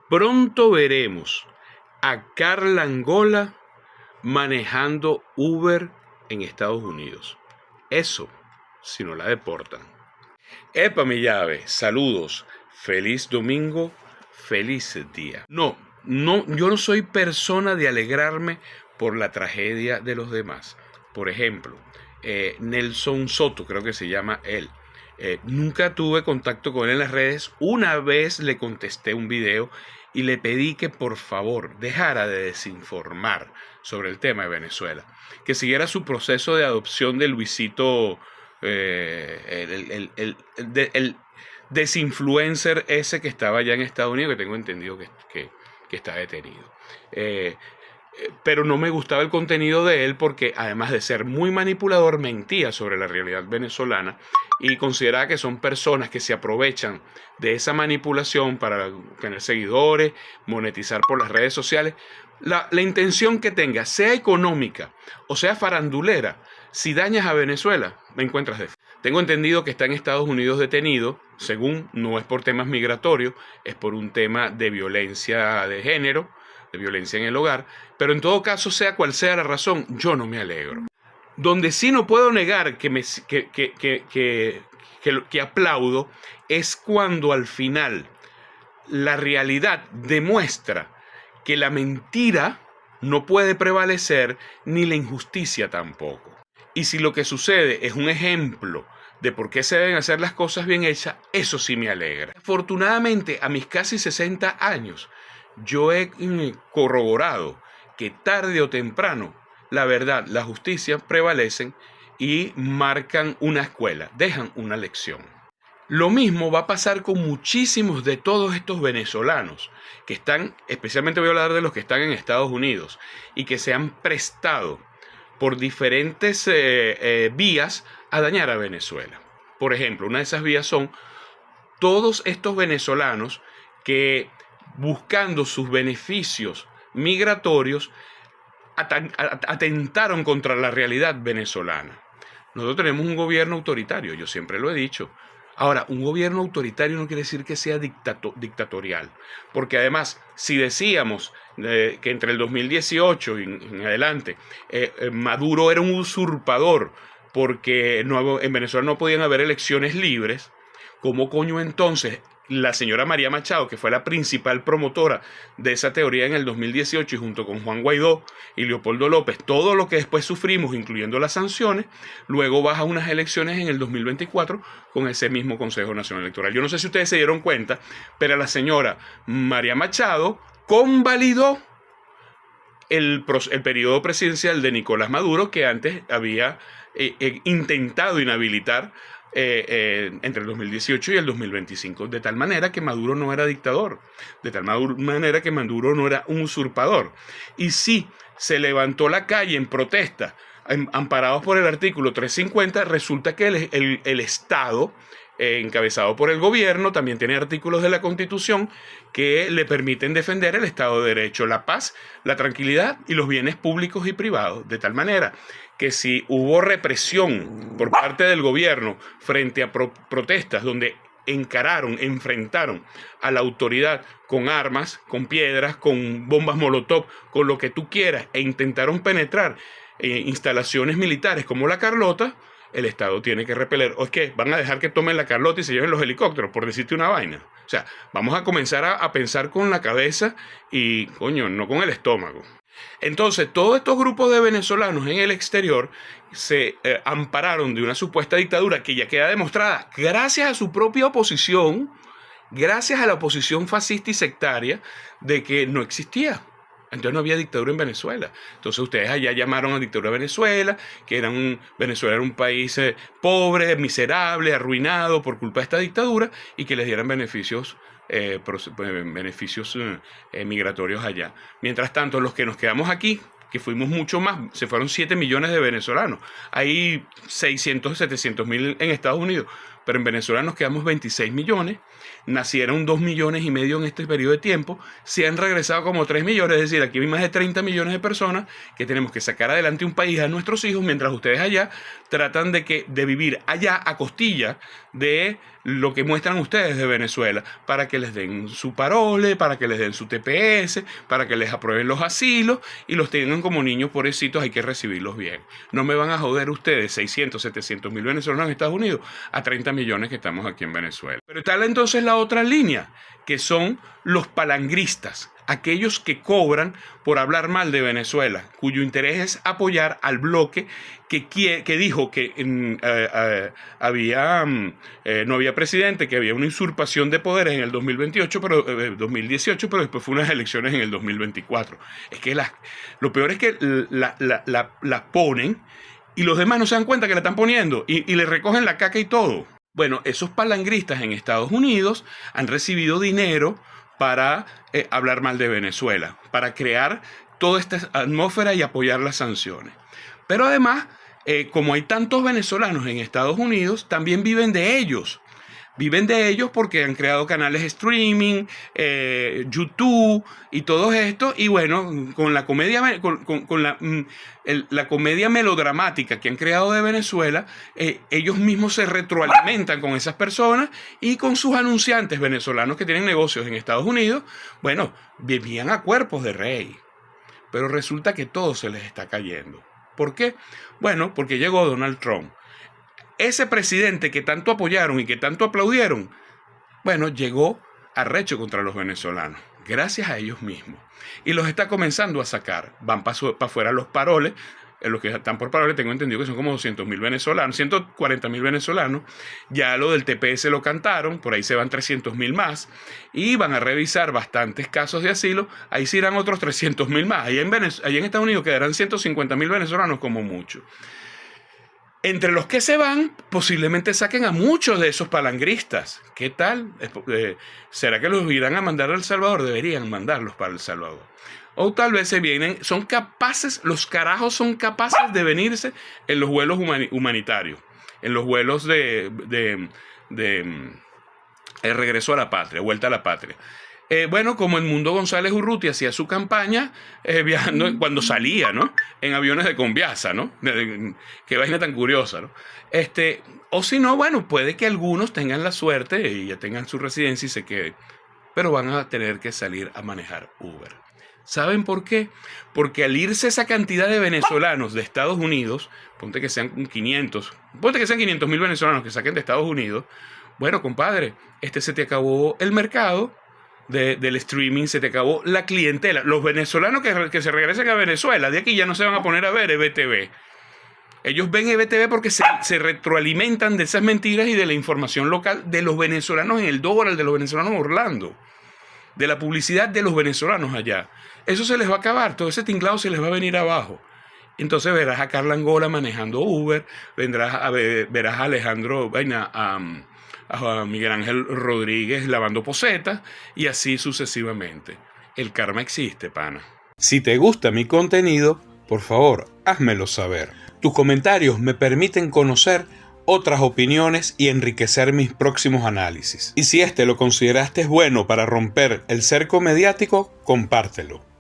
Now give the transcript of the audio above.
Pronto veremos a Carla Angola manejando Uber en Estados Unidos. Eso, si no la deportan. Epa, mi llave, saludos, feliz domingo, feliz día. No, yo no soy persona de alegrarme por la tragedia de los demás. Por ejemplo, Nelson Soto, creo que se llama él. Nunca tuve contacto con él en las redes. Una vez le contesté un video y le pedí que por favor dejara de desinformar sobre el tema de Venezuela, que siguiera su proceso de adopción de Luisito, el desinfluencer ese que estaba allá en Estados Unidos, que tengo entendido que está detenido. Pero no me gustaba el contenido de él porque, además de ser muy manipulador, mentía sobre la realidad venezolana y consideraba que son personas que se aprovechan de esa manipulación para tener seguidores, monetizar por las redes sociales. La intención que tenga, sea económica o sea farandulera, si dañas a Venezuela, me encuentras de... Tengo entendido que está en Estados Unidos detenido, según, no es por temas migratorios, es por un tema de violencia de género, de violencia en el hogar, pero en todo caso, sea cual sea la razón, yo no me alegro. Donde sí no puedo negar que aplaudo es cuando al final la realidad demuestra que la mentira no puede prevalecer ni la injusticia tampoco. Y si lo que sucede es un ejemplo de por qué se deben hacer las cosas bien hechas, eso sí me alegra. Afortunadamente, a mis casi 60 años, yo he corroborado que tarde o temprano la verdad, la justicia prevalecen y marcan una escuela, dejan una lección. Lo mismo va a pasar con muchísimos de todos estos venezolanos que están, especialmente voy a hablar de los que están en Estados Unidos y que se han prestado por diferentes vías a dañar a Venezuela. Por ejemplo, una de esas vías son todos estos venezolanos que, buscando sus beneficios migratorios, atentaron contra la realidad venezolana. Nosotros tenemos un gobierno autoritario, yo siempre lo he dicho. Ahora, un gobierno autoritario no quiere decir que sea dictatorial, porque además, si decíamos que entre el 2018 y en adelante Maduro era un usurpador porque en Venezuela no podían haber elecciones libres, ¿cómo coño entonces la señora María Machado, que fue la principal promotora de esa teoría en el 2018 y junto con Juan Guaidó y Leopoldo López, todo lo que después sufrimos, incluyendo las sanciones, luego baja unas elecciones en el 2024 con ese mismo Consejo Nacional Electoral? Yo no sé si ustedes se dieron cuenta, pero la señora María Machado convalidó el periodo presidencial de Nicolás Maduro, que antes había intentado inhabilitar entre el 2018 y el 2025, de tal manera que Maduro no era dictador, de tal manera que Maduro no era un usurpador. Y sí, se levantó la calle en protesta, amparados por el artículo 350, resulta que el Estado, encabezado por el gobierno, también tiene artículos de la Constitución que le permiten defender el Estado de Derecho, la paz, la tranquilidad y los bienes públicos y privados, de tal manera que si hubo represión por parte del gobierno frente a protestas donde enfrentaron a la autoridad con armas, con piedras, con bombas molotov, con lo que tú quieras, e intentaron penetrar instalaciones militares como la Carlota, el Estado tiene que repeler. ¿O es que van a dejar que tomen la Carlota y se lleven los helicópteros, por decirte una vaina? O sea, vamos a comenzar a pensar con la cabeza y, coño, no con el estómago. Entonces, todos estos grupos de venezolanos en el exterior se ampararon de una supuesta dictadura que ya queda demostrada gracias a su propia oposición, gracias a la oposición fascista y sectaria, de que no existía. Entonces no había dictadura en Venezuela. Entonces ustedes allá llamaron a dictadura de Venezuela, que Venezuela era un país pobre, miserable, arruinado por culpa de esta dictadura, y que les dieran beneficios migratorios allá. Mientras tanto, los que nos quedamos aquí, que fuimos mucho más, se fueron 7 millones de venezolanos. Hay 600, 700 mil en Estados Unidos. pero en Venezuela nos quedamos 26 millones, nacieron 2,5 millones en este periodo de tiempo, se han regresado como 3 millones, es decir, aquí hay más de 30 millones de personas que tenemos que sacar adelante un país a nuestros hijos, mientras ustedes allá tratan de vivir allá a costilla de lo que muestran ustedes de Venezuela, para que les den su parole, para que les den su TPS, para que les aprueben los asilos y los tengan como niños pobrecitos, hay que recibirlos bien. No me van a joder ustedes 600, 700 mil venezolanos en Estados Unidos a 30 millones que estamos aquí en Venezuela. Pero está entonces la otra línea, que son los palangristas, aquellos que cobran por hablar mal de Venezuela, cuyo interés es apoyar al bloque que dijo que no había presidente, que había una usurpación de poderes en el 2018, 2018, pero después fue unas elecciones en el 2024. Es que lo peor es que la ponen y los demás no se dan cuenta que la están poniendo y le recogen la caca y todo. Bueno, esos palangristas en Estados Unidos han recibido dinero para hablar mal de Venezuela, para crear toda esta atmósfera y apoyar las sanciones. Pero además, como hay tantos venezolanos en Estados Unidos, también viven de ellos. Viven de ellos porque han creado canales streaming, YouTube y todo esto. Y bueno, con la comedia, con la comedia melodramática que han creado de Venezuela, ellos mismos se retroalimentan con esas personas y con sus anunciantes venezolanos que tienen negocios en Estados Unidos. Bueno, vivían a cuerpos de rey. Pero resulta que todo se les está cayendo. ¿Por qué? Bueno, porque llegó Donald Trump. Ese presidente que tanto apoyaron y que tanto aplaudieron, bueno, llegó arrecho contra los venezolanos, gracias a ellos mismos. Y los está comenzando a sacar. Van para afuera los paroles. Los que están por paroles tengo entendido que son como 200,000 venezolanos, 140,000 venezolanos. Ya lo del TPS lo cantaron, por ahí se van 300,000 más. Y van a revisar bastantes casos de asilo. Ahí se irán otros 300,000 más. Allá en Estados Unidos quedarán 150,000 venezolanos como mucho. Entre los que se van, posiblemente saquen a muchos de esos palangristas. ¿Qué tal? ¿Será que los irán a mandar a El Salvador? Deberían mandarlos para El Salvador. O tal vez se vienen, los carajos son capaces de venirse en los vuelos humanitarios, en los vuelos de regreso a la patria, vuelta a la patria. Bueno, como el Mundo González Urrutia hacía su campaña viajando cuando salía, ¿no? En aviones de Conviasa, ¿no? Qué vaina tan curiosa, ¿no? O si no, bueno, puede que algunos tengan la suerte y ya tengan su residencia y se queden, pero van a tener que salir a manejar Uber. ¿Saben por qué? Porque al irse esa cantidad de venezolanos de Estados Unidos, ponte que sean 500,000 venezolanos que saquen de Estados Unidos, bueno, compadre, se te acabó el mercado del streaming, se te acabó la clientela. Los venezolanos que se regresen a Venezuela, de aquí ya no se van a poner a ver EBTV. Ellos ven EBTV porque se retroalimentan de esas mentiras y de la información local de los venezolanos en el dólar, de los venezolanos en Orlando, de la publicidad de los venezolanos allá. Eso se les va a acabar, todo ese tinglado se les va a venir abajo. Entonces verás a Carla Angola manejando Uber, verás a Alejandro, a Miguel Ángel Rodríguez lavando posetas y así sucesivamente. El karma existe, pana. Si te gusta mi contenido, por favor, házmelo saber. Tus comentarios me permiten conocer otras opiniones y enriquecer mis próximos análisis. Y si lo consideraste bueno para romper el cerco mediático, compártelo.